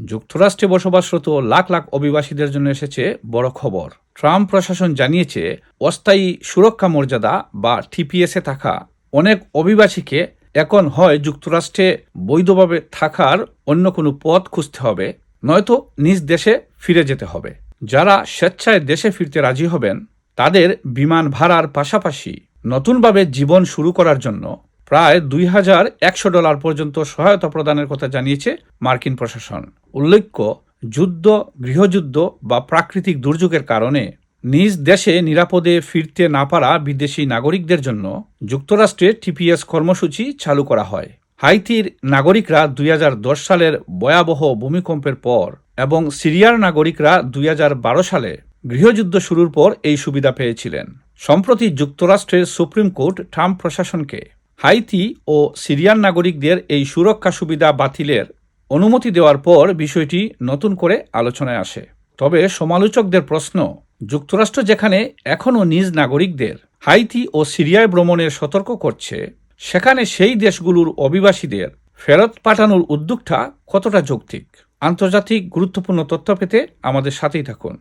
যুক্তরাষ্ট্রে বসবাসরত লাখ লাখ অভিবাসীদের জন্য এসেছে বড় খবর। ট্রাম্প প্রশাসন জানিয়েছে, অস্থায়ী সুরক্ষা মর্যাদা বা টিপিএসে থাকা অনেক অভিবাসীকে এখন হয় যুক্তরাষ্ট্রে বৈধভাবে থাকার অন্য কোনো পথ খুঁজতে হবে, নয়তো নিজ দেশে ফিরে যেতে হবে। যারা স্বেচ্ছায় দেশে ফিরতে রাজি হবেন তাদের বিমান ভাড়ার পাশাপাশি নতুনভাবে জীবন শুরু করার জন্য প্রায় $2,100 পর্যন্ত সহায়তা প্রদানের কথা জানিয়েছে মার্কিন প্রশাসন। উল্লেখ্য, যুদ্ধ, গৃহযুদ্ধ বা প্রাকৃতিক দুর্যোগের কারণে নিজ দেশে নিরাপদে ফিরতে না পারা বিদেশি নাগরিকদের জন্য যুক্তরাষ্ট্রে টিপিএস কর্মসূচি চালু করা হয়। হাইতির নাগরিকরা 2010 সালের ভয়াবহ ভূমিকম্পের পর এবং সিরিয়ার নাগরিকরা 2012 সালে গৃহযুদ্ধ শুরুর পর এই সুবিধা পেয়েছিলেন। সম্প্রতি যুক্তরাষ্ট্রের সুপ্রিম কোর্ট ট্রাম্প প্রশাসনকে হাইতি ও সিরিয়ান নাগরিকদের এই সুরক্ষা সুবিধা বাতিলের অনুমতি দেওয়ার পর বিষয়টি নতুন করে আলোচনায় আসে। তবে সমালোচকদের প্রশ্ন, যুক্তরাষ্ট্র যেখানে এখনও নিজ নাগরিকদের হাইতি ও সিরিয়ায় ভ্রমণের সতর্ক করছে, সেখানে সেই দেশগুলোর অভিবাসীদের ফেরত পাঠানোর উদ্যোগটা কতটা যৌক্তিক? আন্তর্জাতিক গুরুত্বপূর্ণ তথ্য পেতে আমাদের সাথেই থাকুন।